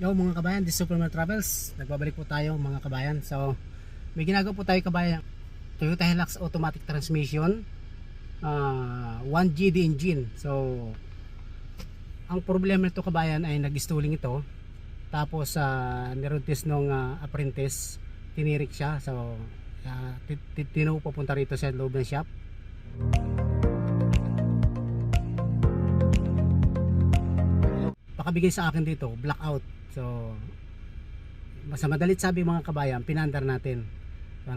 Yo mga kabayan, this is Superman Travels. Nagbabalik po tayo mga kabayan. So, may ginagawa po tayo kabayan. Toyota Hilux automatic transmission, 1GD engine. So, ang problema nito kabayan ay nag-stalling ito. Tapos niroad test nung apprentice, tinirik siya. So, tinaw papunta rito sa loob ng shop. Pakabigay sa akin dito, blackout. So, sa madalit sabi mga kabayan, pinandar natin. So,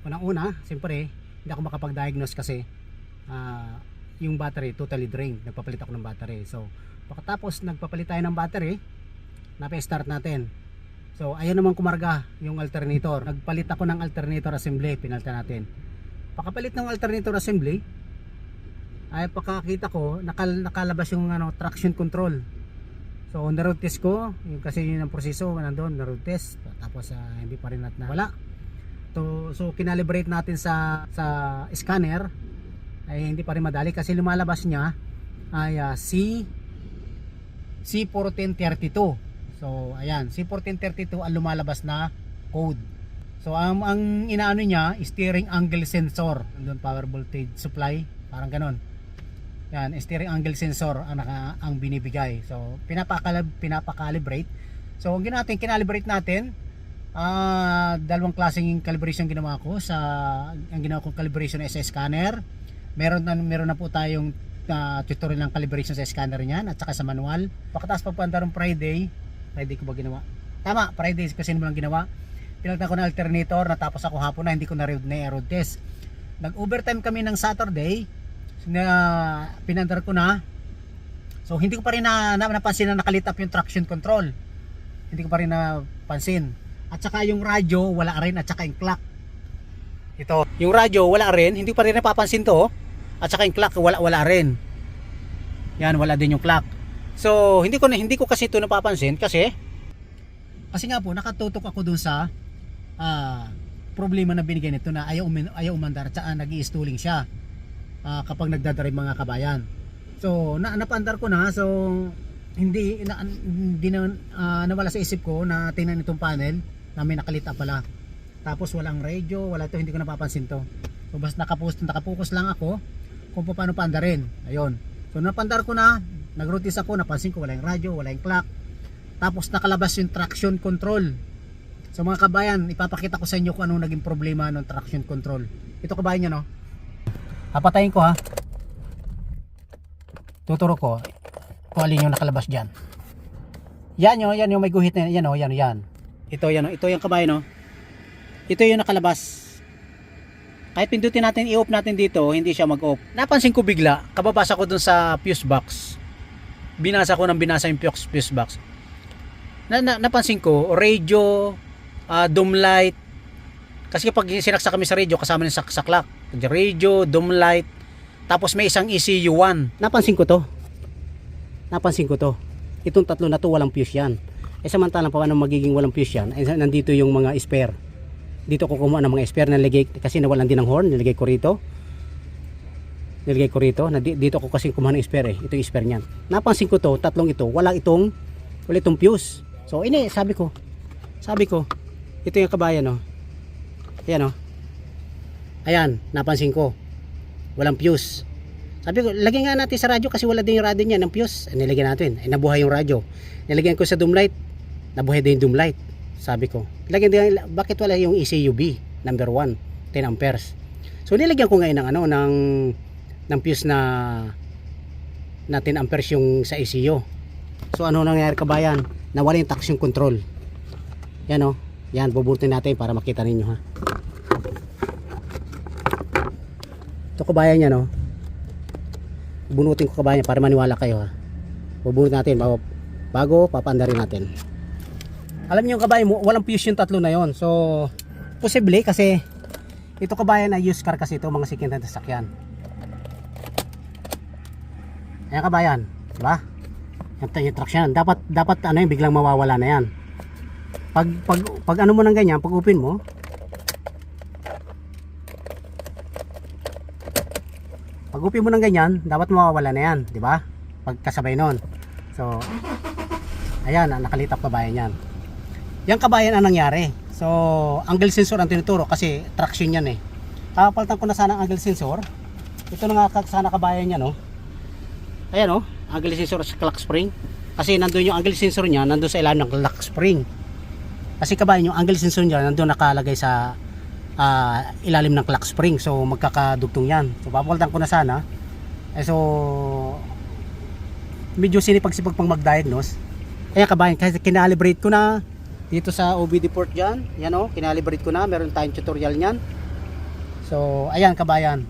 unang-una, siyempre, hindi ako makapag-diagnose kasi yung battery totally drained. Nagpapalit ako ng battery. So, pagkatapos nagpapalit tayo ng battery, napa-start natin. So, ayun naman kumarga yung alternator. Nagpalit ako ng alternator assembly, pinalitan natin. Pagkapalit ng alternator assembly, ay pagkakita ko, nakalabas yung traction control. So on the road test ko, kasi yun ang proseso, nandun, na road test. Tapos hindi pa rin wala. So kinalibrate natin sa scanner, ay hindi pa rin madali kasi lumalabas niya ay C1432. So ayan, C1432 ang lumalabas na code. So ang inaano niya, steering angle sensor, nandun power voltage supply, parang ganon. Yan, steering angle sensor ang binibigay. So pinapakalibrate. So ang ginawa natin, kinalibrate natin. Dalawang klaseng calibration ginawa ko. Ang ginawa kong calibration sa scanner. Meron na po tayong tutorial ng calibration sa scanner niyan at saka sa manual. Pagkatapos pagpunta ng Friday ko ba ginawa? Tama, Friday kasi mo lang ginawa. Pinalitan ko ng alternator, natapos ako hapon na hindi ko na road test. Nag-overtime kami ng Saturday na pinandar ko na. So hindi ko pa rin napansin na nakalit up yung traction control. Hindi ko pa rin napansin. At saka yung radyo wala rin, at saka yung clock. Ito, yung radyo wala rin, hindi ko pa rin napapansin to. At saka yung clock wala rin. Yan, wala din yung clock. So hindi ko kasi ito napapansin kasi nga po nakatutok ako dun sa problema na binigay nito na ayaw umandar at saka nag-i-stalling siya. Kapag nagdadrive mga kabayan. So napandar ko na, so hindi nawala sa isip ko na tingnan itong panel na may nakalita pala. Tapos walang radio, wala to, hindi ko napapansin to. So basta nakapokus lang ako kung paano pandarin. Ayun. So napandar ko na, nag-route ako, napansin ko wala yung radio, wala yung clock. Tapos nakalabas yung traction control. So mga kabayan, ipapakita ko sa inyo kung anong naging problema ng traction control. Ito kabayan nyo, no? Papatayin ko ha. Tuturo ko kung alin yung nakalabas dyan. Yan yung may guhit na yan. Yan. Ito yung kabayan, no? Ito yung nakalabas. Kahit pindutin natin, i-off natin dito, hindi siya mag-off. Napansin ko bigla, kababasa ko dun sa fuse box. Binasa yung fuse box. Napansin ko, radio, dome light. Kasi pag sinaksak kami sa radio, kasama ng sa clock. Radio, dome light, tapos may isang ECU1. Napansin ko to. Itong tatlo na to walang fuse yan. Samantalang paano magiging walang fuse yan? Nandito yung mga spare. Dito ko kumuha ng mga spare na nilagay kasi nawalan din ng horn, nilagay ko rito. Dito ko kasi kumuha ng spare Ito yung spare niyan. Napansin ko to, tatlong ito, wala itong fuse. So sabi ko, ito yung kabayan, no. Ayan, no. Ayan, napansin ko walang fuse. Sabi ko, lagyan nga natin sa radyo kasi wala din yung radyo niya ng fuse. Nilagyan natin, nabuhay yung radyo. Nilagyan ko sa dome light, nabuhay din yung dome light. Sabi ko, bakit wala yung ECUB number 1, 10 amperes. So nilagyan ko ngayon ng fuse na 10 amperes yung sa ECU. So ano nangyari kabayan? Nawala yung traction control. Yan, o. Yan, bubutin natin para makita ninyo, ha. Ito kabayan niya, no. Bunutin ko kabayan para maniwala kayo, ha. Bubunot natin bago papandarin natin. Alam niyo kabayan mo, walang fuse yung tatlo na yon. So posible kasi ito kabayan na used car kasi ito, mga second hand sasakyan. Ayan kabayan, di ba? Yung traction. Dapat yung biglang mawawala na yan. Pag ano mo ng ganyan, pag open mo, ng ganyan, dapat mawawala na yan, di ba? Pagkasabay noon. So Ayan, nakalitap kabayan yan. Yang kabayan ang nangyari. So, angle sensor ang tinuturo kasi traction yan eh. Kapalitan ko na sana ang angle sensor. Ito na nga sana kabayan yan, no? Ayan, no? Angle sensor sa clock spring. Kasi nandun yung angle sensor niya, nandun sa ilalim ng clock spring. Kasi kabayan yung angle sensor niya, nandun nakalagay sa ilalim ng clock spring. So, magkakadugtong yan. So, papalitan ko na sana. So, medyo sinipag-sipag pang mag-diagnose. Kaya kabayan, kasi kinalibrate ko na dito sa OBD port dyan. Yan o, kinalibrate ko na. Meron tayong tutorial nyan. So, ayan kabayan.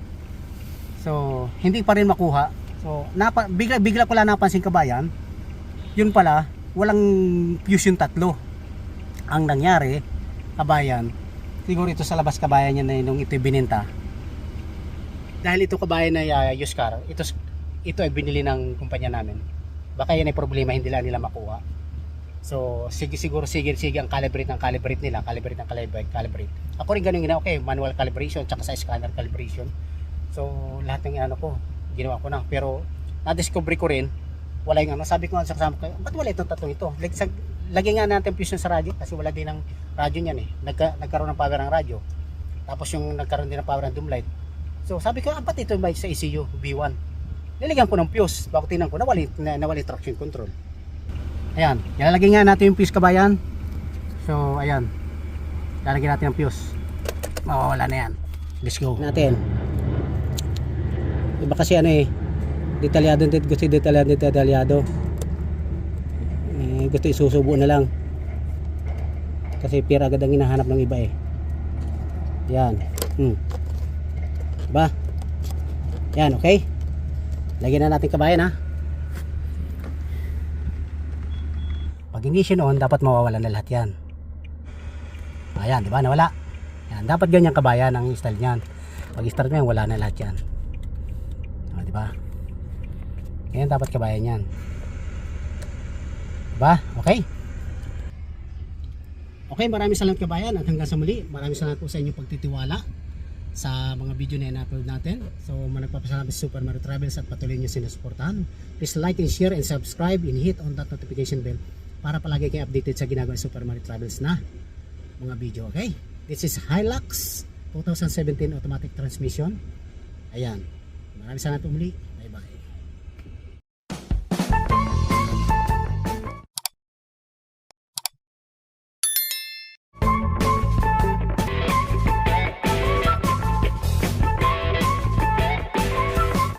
So, hindi pa rin makuha. So, bigla ko lang napansin kabayan. Yun pala, walang fuse yung tatlo. Ang nangyari, kabayan, siguro ito sa labas kabayan yan na nung ito bininta. Dahil ito kabayan na used car, ito ay binili ng kumpanya namin. Baka yan ay problema, hindi lang nila makuha. So, siguro ang calibrate nila, calibrate. Ako rin ganun ginawa, okay, manual calibration, tsaka sa scanner calibration. So, lahat ng ko, ginawa ko na. Pero, na-discover ko rin, wala yung sabi ko nga sa kasama ko, ba't wala itong tatlong ito? Lagyan nga natin fuse sa radyo, kasi wala din ng radyo niyan eh. Nagkaroon ng power ng radyo. Tapos yung nagkaroon din ng power ng doom light. So, sabi ko, ba't ito ba sa ECU, B1? Nilagyan ko ng fuse, bago tingnan ko, nawali traction control. Ayan, ilalagay nga natin yung fuse kabayan. So, ayan. Ilalagay natin yung fuse. Mawawala na yan. Let's go. Natin. Iba kasi detalyado. Gusto isusubo na lang. Kasi pira agad ang hinahanap ng iba eh. Yan. Diba? Yan, okay? Lagyan na natin kabayan ha. Pag ignition on, dapat mawawala na lahat yan. Ayan, diba? Nawala. Yan, dapat ganyan kabayan ang install niyan. Pag start mo yan, wala na lahat yan. Diba? Ganyan dapat kabayan yan. Diba? Okay? Okay, maraming salamat kabayan at hanggang sa muli. Maraming salamat po sa inyong pagtitiwala sa mga video na in-upload natin. So, managpapasalamat sa Super Mario Travels at patuloy nyo sinusuportahan. Please like and share and subscribe and hit on that notification bell para palagi kayo updated sa ginagawa Super Mario Travels na mga video. Okay? This is Hilux 2017 automatic transmission. Ayan. Maraming salamat po muli.